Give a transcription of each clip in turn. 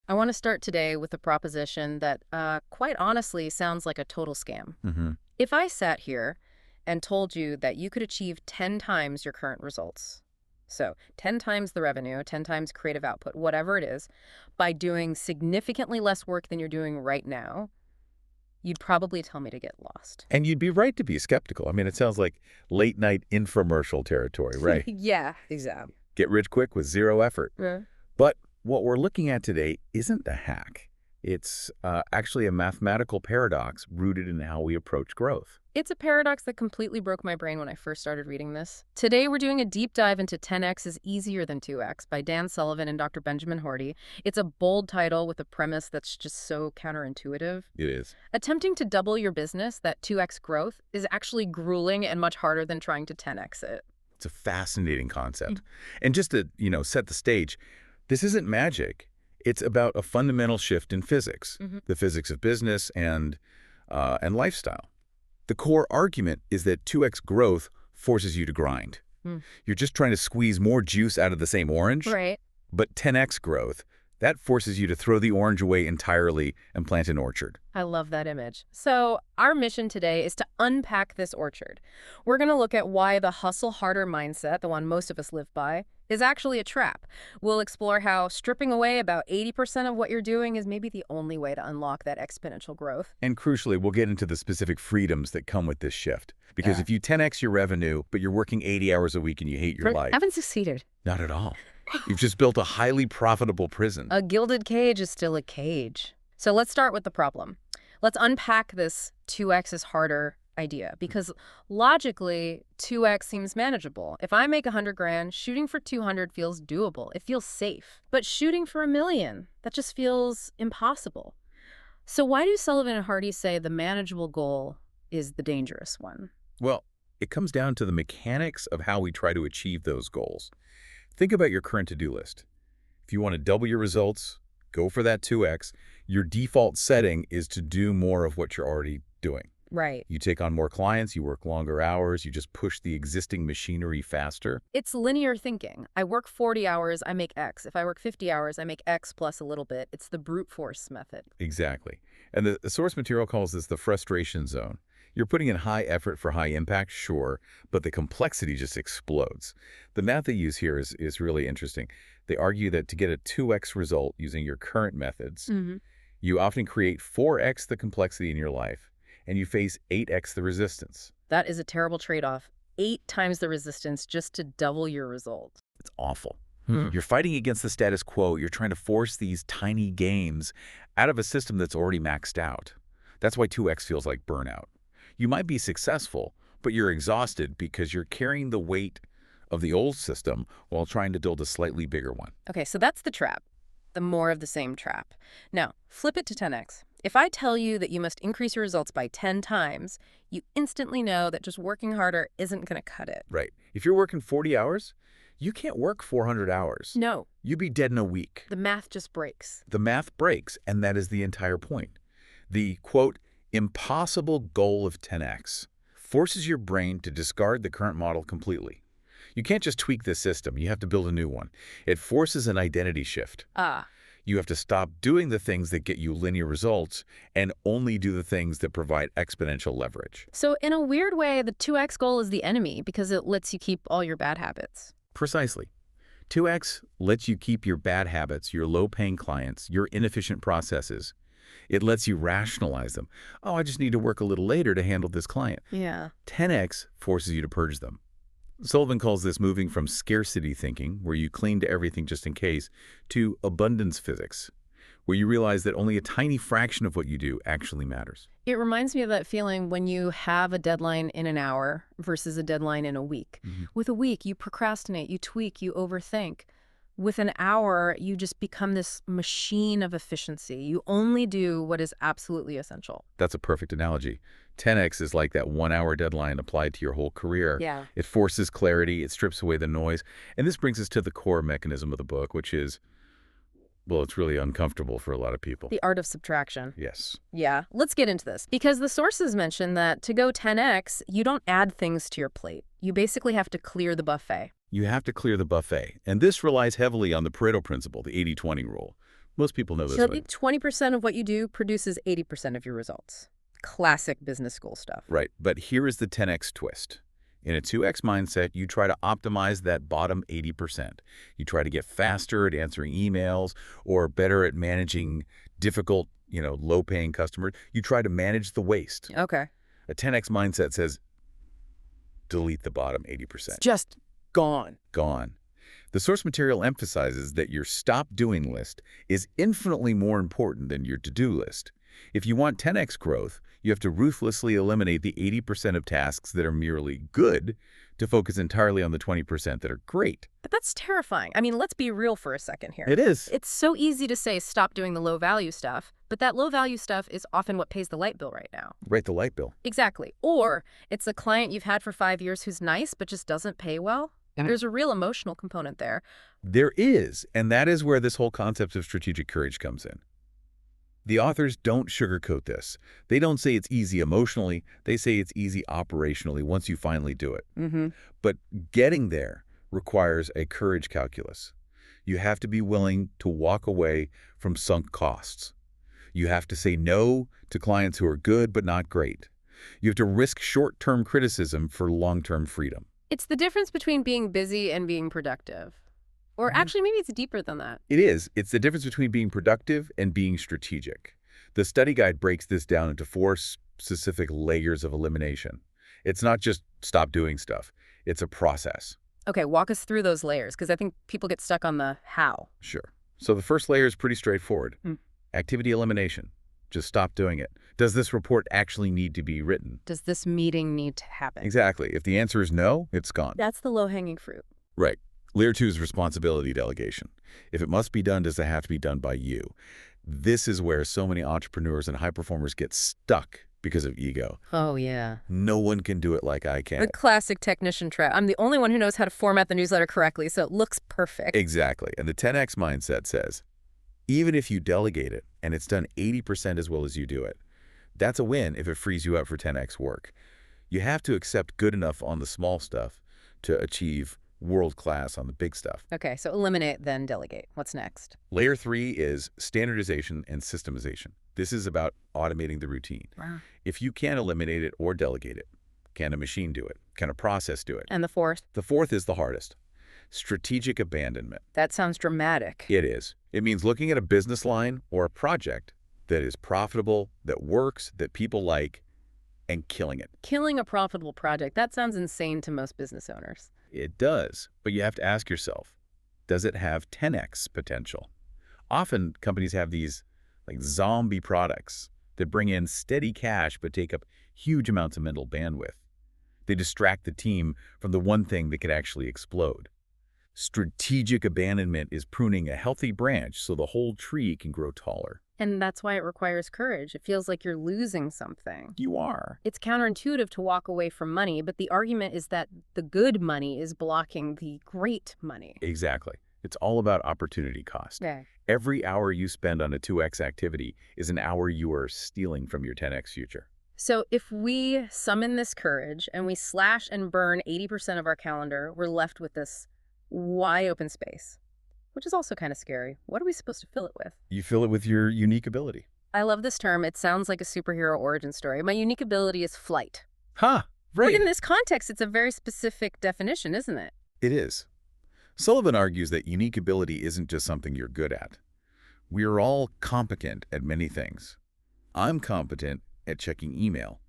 I want to start today with a proposition that, quite honestly, sounds like a total scam. Hmm. If I sat here and told you that you could achieve 10 times your current results, so 10 times the revenue, 10 times creative output, whatever it is, by doing significantly less work than you're doing right now, you'd probably tell me to get lost. And you'd be right to be skeptical. I mean, it sounds like late night infomercial territory, right? Yeah, exactly. Get rich quick with zero effort. Yeah. But what we're looking at today isn't a hack. It's actually a mathematical paradox rooted in how we approach growth. It's a paradox that completely broke my brain when I first started reading this. Today, we're doing a deep dive into 10x is Easier Than 2x by Dan Sullivan and Dr. Benjamin Hardy. It's a bold title with a premise that's just so counterintuitive. It is. Attempting to double your business, that 2x growth, is actually grueling and much harder than trying to 10x it. It's a fascinating concept. And just to, set the stage, this isn't magic. It's about a fundamental shift in physics, the physics of business and lifestyle. The core argument is that 2x growth forces you to grind. You're just trying to squeeze more juice out of the same orange. Right. But 10x growth, that forces you to throw the orange away entirely and plant an orchard. I love that image. So our mission today is to unpack this orchard. We're going to look at why the hustle harder mindset, the one most of us live by, is actually a trap. We'll explore how stripping away about 80% of what you're doing is maybe the only way to unlock that exponential growth. And crucially, we'll get into the specific freedoms that come with this shift. Because if you 10x your revenue, but you're working 80 hours a week and you hate your life. Haven't succeeded. Not at all. You've just built a highly profitable prison. A gilded cage is still a cage. So let's start with the problem. Let's unpack this 2x is harder idea, because logically 2x seems manageable. If I make 100 grand, shooting for 200 feels doable. It feels safe. But shooting for 1,000,000, that just feels impossible. So why do Sullivan and Hardy say the manageable goal is the dangerous one? Well, it comes down to the mechanics of how we try to achieve those goals. Think about your current to-do list. If you want to double your results, go for that 2x. Your default setting is to do more of what you're already doing. Right. You take on more clients, you work longer hours, you just push the existing machinery faster. It's linear thinking. I work 40 hours, I make X. If I work 50 hours, I make X plus a little bit. It's the brute force method. Exactly. And the source material calls this the frustration zone. You're putting in high effort for high impact, sure, but the complexity just explodes. The math they use here is really interesting. They argue that to get a 2x result using your current methods, you often create 4x the complexity in your life, and you face 8x the resistance. That is a terrible trade-off. 8 times the resistance just to double your result. It's awful. You're fighting against the status quo. You're trying to force these tiny gains out of a system that's already maxed out. That's why 2x feels like burnout. You might be successful, but you're exhausted because you're carrying the weight of the old system while trying to build a slightly bigger one. Okay, so that's the trap. The more of the same trap. Now, flip it to 10x. If I tell you that you must increase your results by 10 times, you instantly know that just working harder isn't going to cut it. Right. If you're working 40 hours, you can't work 400 hours. No. You'd be dead in a week. The math just breaks. The math breaks, and that is the entire point. The, quote, impossible goal of 10x forces your brain to discard the current model completely. You can't just tweak the system. You have to build a new one. It forces an identity shift. You have to stop doing the things that get you linear results and only do the things that provide exponential leverage. So in a weird way, the 2x goal is the enemy because it lets you keep all your bad habits. Precisely. 2x lets you keep your bad habits, your low-paying clients, your inefficient processes. It lets you rationalize them. Oh, I just need to work a little later to handle this client. Yeah. 10x forces you to purge them. Sullivan calls this moving from scarcity thinking, where you cling to everything just in case, to abundance physics, where you realize that only a tiny fraction of what you do actually matters. It reminds me of that feeling when you have a deadline in an hour versus a deadline in a week. With a week, you procrastinate, you tweak, you overthink. With an hour, you just become this machine of efficiency. You only do what is absolutely essential. That's a perfect analogy. 10x is like that 1-hour deadline applied to your whole career. Yeah. It forces clarity, it strips away the noise. And this brings us to the core mechanism of the book, which is, well, it's really uncomfortable for a lot of people. The art of subtraction. Yes. Yeah, let's get into this. Because the sources mention that to go 10x, you don't add things to your plate. You basically have to clear the buffet. You have to clear the buffet. And this relies heavily on the Pareto principle, the 80-20 rule. Most people know this So one. 20% of what you do produces 80% of your results. Classic business school stuff. Right, but here is the 10x twist. In a 2x mindset, you try to optimize that bottom 80%. You try to get faster at answering emails or better at managing difficult, low-paying customers. You try to manage the waste. Okay. A 10x mindset says, delete the bottom 80%. It's just gone. Gone. The source material emphasizes that your stop doing list is infinitely more important than your to-do list. If you want 10x growth, you have to ruthlessly eliminate the 80% of tasks that are merely good to focus entirely on the 20% that are great. But that's terrifying. I mean, let's be real for a second here. It is. It's so easy to say stop doing the low-value stuff, but that low-value stuff is often what pays the light bill right now. Right, the light bill. Exactly. Or it's a client you've had for 5 years who's nice but just doesn't pay well. There's a real emotional component there. There is, and that is where this whole concept of strategic courage comes in. The authors don't sugarcoat this. They don't say it's easy emotionally. They say it's easy operationally once you finally do it. But getting there requires a courage calculus. You have to be willing to walk away from sunk costs. You have to say no to clients who are good but not great. You have to risk short-term criticism for long-term freedom. It's the difference between being busy and being productive. Or actually, maybe it's deeper than that. It is. It's the difference between being productive and being strategic. The study guide breaks this down into 4 specific layers of elimination. It's not just stop doing stuff. It's a process. Okay, walk us through those layers, because I think people get stuck on the how. Sure. So the first layer is pretty straightforward. Activity elimination. Just stop doing it. Does this report actually need to be written? Does this meeting need to happen? Exactly. If the answer is no, it's gone. That's the low-hanging fruit. Right. Layer 2 is responsibility delegation. If it must be done, does it have to be done by you? This is where so many entrepreneurs and high performers get stuck because of ego. Oh, yeah. No one can do it like I can. The classic technician trap. I'm the only one who knows how to format the newsletter correctly, so it looks perfect. Exactly. And the 10x mindset says, even if you delegate it and it's done 80% as well as you do it, that's a win if it frees you up for 10x work. You have to accept good enough on the small stuff to achieve world-class on the big stuff. Okay, so eliminate, then delegate. What's next? Layer 3 is standardization and systemization. This is about automating the routine. Wow. If you can't eliminate it or delegate it, can a machine do it? Can a process do it? And the fourth? The fourth is the hardest. Strategic abandonment. That sounds dramatic. It is. It means looking at a business line or a project that is profitable, that works, that people like, and killing it. Killing a profitable project, that sounds insane to most business owners. It does, but you have to ask yourself, does it have 10x potential? Often companies have these like zombie products that bring in steady cash but take up huge amounts of mental bandwidth. They distract the team from the one thing that could actually explode. Strategic abandonment is pruning a healthy branch so the whole tree can grow taller. And that's why it requires courage. It feels like you're losing something. You are. It's counterintuitive to walk away from money, but the argument is that the good money is blocking the great money. Exactly. It's all about opportunity cost. Yeah. Every hour you spend on a 2x activity is an hour you are stealing from your 10x future. So if we summon this courage and we slash and burn 80% of our calendar, we're left with this wide open space, which is also kind of scary. What are we supposed to fill it with? You fill it with your unique ability. I love this term. It sounds like a superhero origin story. My unique ability is flight. Huh, right. But in this context, it's a very specific definition, isn't it? It is. Sullivan argues that unique ability isn't just something you're good at. We are all competent at many things. I'm competent at checking email.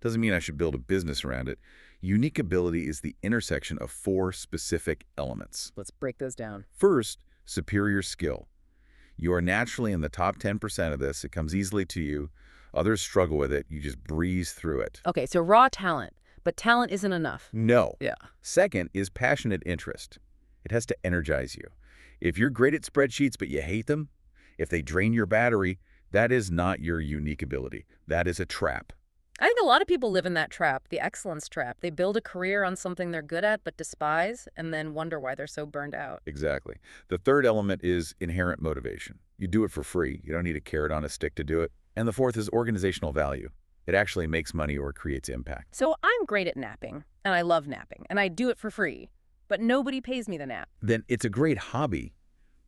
Doesn't mean I should build a business around it. Unique ability is the intersection of 4 specific elements. Let's break those down. First, superior skill. You are naturally in the top 10% of this. It comes easily to you. Others struggle with it. You just breeze through it. Okay, so raw talent, but talent isn't enough. No. Yeah. Second is passionate interest. It has to energize you. If you're great at spreadsheets but you hate them, if they drain your battery, that is not your unique ability. That is a trap. I think a lot of people live in that trap, the excellence trap. They build a career on something they're good at but despise and then wonder why they're so burned out. Exactly. The third element is inherent motivation. You do it for free. You don't need a carrot on a stick to do it. And the fourth is organizational value. It actually makes money or creates impact. So I'm great at napping, and I love napping, and I do it for free, but nobody pays me to nap. Then it's a great hobby,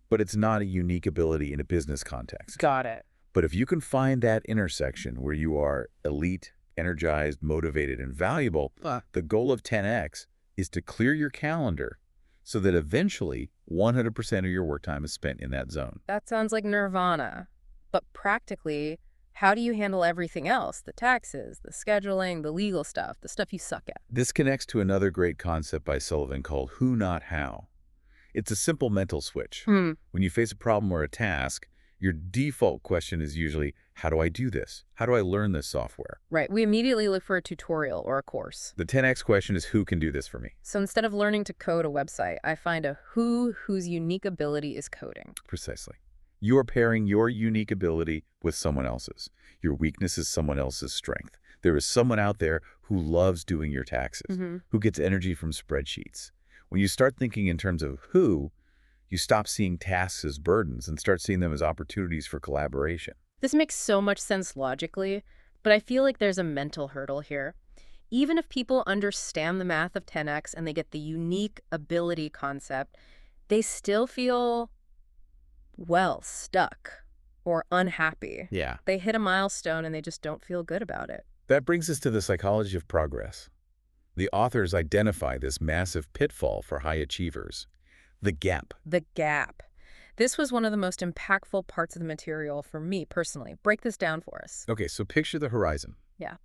but it's not a unique ability in a business context. Got it. But if you can find that intersection where you are elite, energized, motivated, and valuable, the goal of 10X is to clear your calendar so that eventually 100% of your work time is spent in that zone. That sounds like nirvana. But practically, how do you handle everything else? The taxes, the scheduling, the legal stuff, the stuff you suck at. This connects to another great concept by Sullivan called who, not how. It's a simple mental switch. When you face a problem or a task, your default question is usually, how do I do this? How do I learn this software? Right. We immediately look for a tutorial or a course. The 10X question is, who can do this for me? So instead of learning to code a website, I find a who whose unique ability is coding. Precisely. You are pairing your unique ability with someone else's. Your weakness is someone else's strength. There is someone out there who loves doing your taxes, who gets energy from spreadsheets. When you start thinking in terms of who, you stop seeing tasks as burdens and start seeing them as opportunities for collaboration. This makes so much sense logically, but I feel like there's a mental hurdle here. Even if people understand the math of 10X and they get the unique ability concept, they still feel, well, stuck or unhappy. Yeah. They hit a milestone and they just don't feel good about it. That brings us to the psychology of progress. The authors identify this massive pitfall for high achievers, the gap. The gap. This was one of the most impactful parts of the material for me personally. Break this down for us. Okay, so picture the horizon. Yeah.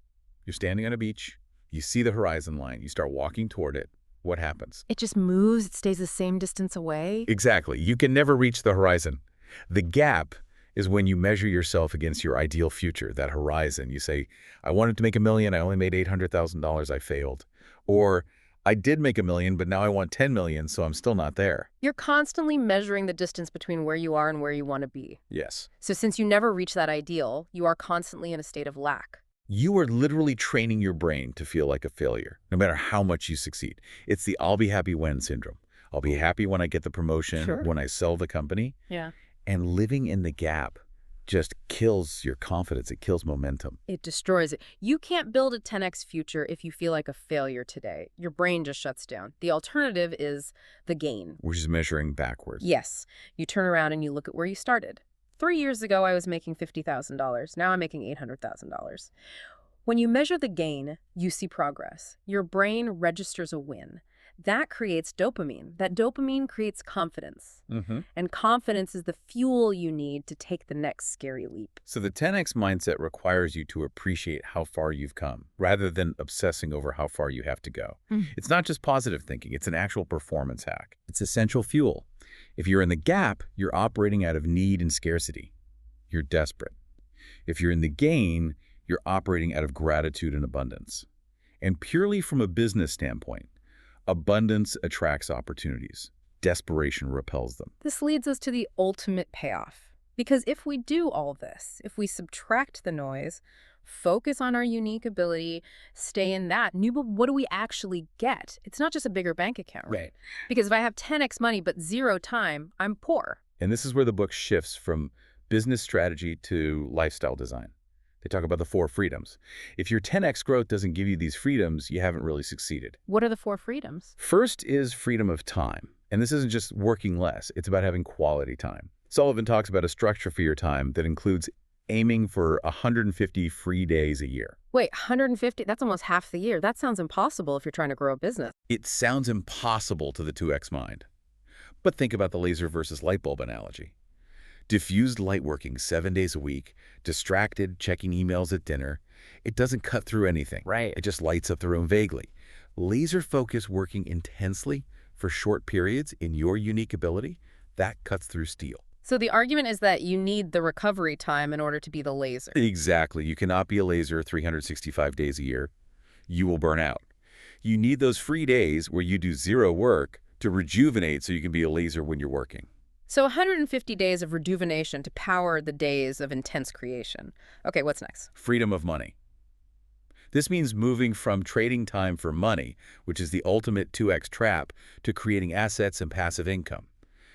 You're standing on a beach. You see the horizon line. You start walking toward it. What happens? It just moves. It stays the same distance away. Exactly. You can never reach the horizon. The gap is when you measure yourself against your ideal future, that horizon. You say, I wanted to make $1 million. I only made $800,000. I failed. Or I did make $1 million, but now I want 10 million, so I'm still not there. You're constantly measuring the distance between where you are and where you want to be. Yes. So since you never reach that ideal, you are constantly in a state of lack. You are literally training your brain to feel like a failure, no matter how much you succeed. It's the I'll be happy when syndrome. I'll be happy when I get the promotion, when I sell the company. Yeah. And living in the gap just kills your confidence. It kills momentum. It destroys it. You can't build a 10X future if you feel like a failure today. Your brain just shuts down. The alternative is the gain. Which is measuring backwards. Yes. You turn around and you look at where you started. 3 years ago, I was making $50,000. Now I'm making $800,000. When you measure the gain, you see progress. Your brain registers a win. That creates dopamine. That dopamine creates confidence. And confidence is the fuel you need to take the next scary leap. So the 10X mindset requires you to appreciate how far you've come, rather than obsessing over how far you have to go. It's not just positive thinking. It's an actual performance hack. It's essential fuel. If you're in the gap, you're operating out of need and scarcity. You're desperate. If you're in the gain, you're operating out of gratitude and abundance. And purely from a business standpoint, abundance attracts opportunities. Desperation repels them. This leads us to the ultimate payoff. Because if we do all this, if we subtract the noise, focus on our unique ability, stay in that, what do we actually get? It's not just a bigger bank account, right? Because if I have 10X money but 0 time, I'm poor. And this is where the book shifts from business strategy to lifestyle design. They talk about the 4 freedoms. If your 10X growth doesn't give you these freedoms, you haven't really succeeded. What are the 4 freedoms? First is freedom of time. And this isn't just working less. It's about having quality time. Sullivan talks about a structure for your time that includes aiming for 150 free days a year. Wait, 150? That's almost half the year. That sounds impossible if you're trying to grow a business. It sounds impossible to the 2X mind. But think about the laser versus light bulb analogy. Diffused light working 7 days a week, distracted, checking emails at dinner. It doesn't cut through anything. Right. It just lights up the room vaguely. Laser focus working intensely for short periods in your unique ability, that cuts through steel. So the argument is that you need the recovery time in order to be the laser. Exactly. You cannot be a laser 365 days a year. You will burn out. You need those free days where you do 0 work to rejuvenate so you can be a laser when you're working. So 150 days of rejuvenation to power the days of intense creation. Okay, what's next? Freedom of money. This means moving from trading time for money, which is the ultimate 2X trap, to creating assets and passive income.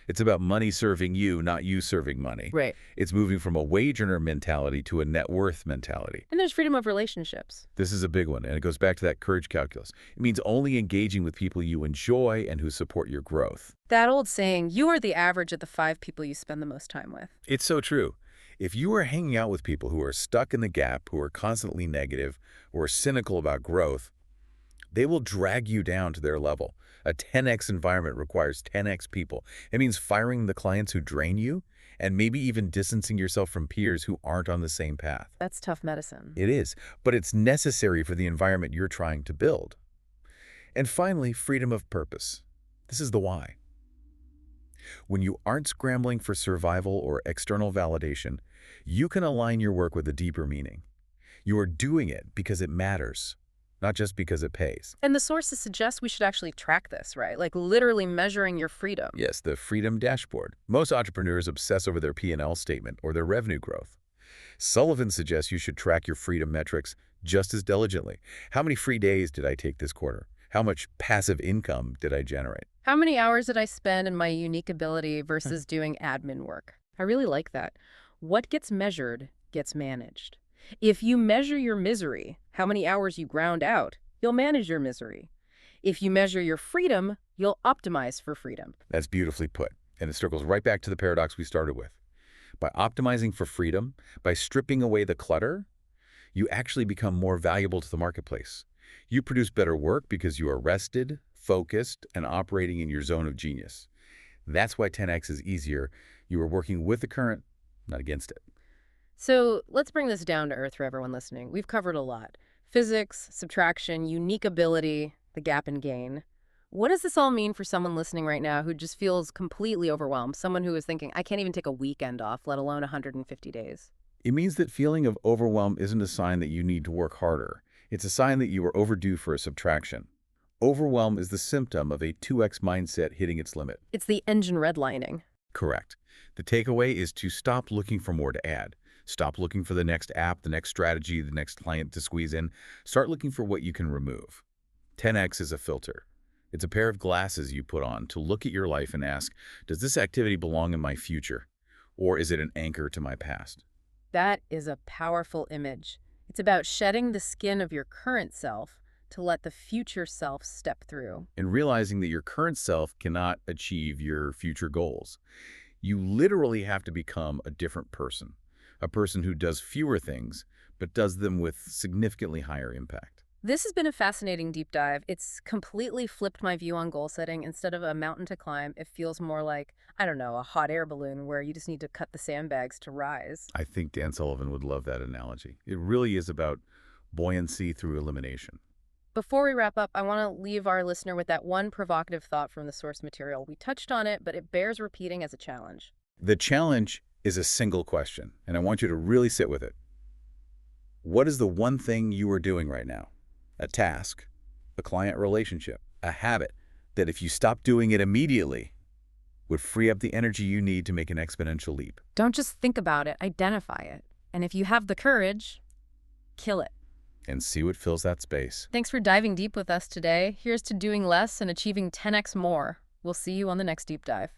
It's about money serving you, not you serving money. Right. It's moving from a wage earner mentality to a net worth mentality. And there's freedom of relationships. This is a big one, and it goes back to that courage calculus. It means only engaging with people you enjoy and who support your growth. That old saying, you are the average of the 5 people you spend the most time with. It's so true. If you are hanging out with people who are stuck in the gap, who are constantly negative, who are cynical about growth, they will drag you down to their level. A 10x environment requires 10x people. It means firing the clients who drain you and maybe even distancing yourself from peers who aren't on the same path. That's tough medicine. It is, but it's necessary for the environment you're trying to build. And finally, freedom of purpose. This is the why. When you aren't scrambling for survival or external validation, you can align your work with a deeper meaning. You are doing it because it matters, not just because it pays. And the sources suggest we should actually track this, right? Like literally measuring your freedom. Yes, the freedom dashboard. Most entrepreneurs obsess over their P&L statement or their revenue growth. Sullivan suggests you should track your freedom metrics just as diligently. How many free days did I take this quarter? How much passive income did I generate? How many hours did I spend in my unique ability versus doing admin work? I really like that. What gets measured gets managed. If you measure your misery, how many hours you ground out, you'll manage your misery. If you measure your freedom, you'll optimize for freedom. That's beautifully put, and it circles right back to the paradox we started with. By optimizing for freedom, by stripping away the clutter, you actually become more valuable to the marketplace. You produce better work because you are rested, focused, and operating in your zone of genius. That's why 10x is easier. You are working with the current, not against it. So let's bring this down to earth for everyone listening. We've covered a lot. Physics, subtraction, unique ability, the gap and gain. What does this all mean for someone listening right now who just feels completely overwhelmed? Someone who is thinking, I can't even take a weekend off, let alone 150 days. It means that feeling of overwhelm isn't a sign that you need to work harder. It's a sign that you are overdue for a subtraction. Overwhelm is the symptom of a 2x mindset hitting its limit. It's the engine redlining. Correct. The takeaway is to stop looking for more to add. Stop looking for the next app, the next strategy, the next client to squeeze in. Start looking for what you can remove. 10x is a filter. It's a pair of glasses you put on to look at your life and ask, does this activity belong in my future? Or is it an anchor to my past? That is a powerful image. It's about shedding the skin of your current self to let the future self step through. And realizing that your current self cannot achieve your future goals. You literally have to become a different person, a person who does fewer things, but does them with significantly higher impact. This has been a fascinating deep dive. It's completely flipped my view on goal setting. Instead of a mountain to climb, it feels more like, I don't know, a hot air balloon where you just need to cut the sandbags to rise. I think Dan Sullivan would love that analogy. It really is about buoyancy through elimination. Before we wrap up, I want to leave our listener with that one provocative thought from the source material. We touched on it, but it bears repeating as a challenge. The challenge is a single question, and I want you to really sit with it. What is the one thing you are doing right now? A task, a client relationship, a habit that if you stop doing it immediately would free up the energy you need to make an exponential leap. Don't just think about it, identify it. And if you have the courage, kill it. And see what fills that space. Thanks for diving deep with us today. Here's to doing less and achieving 10x more. We'll see you on the next deep dive.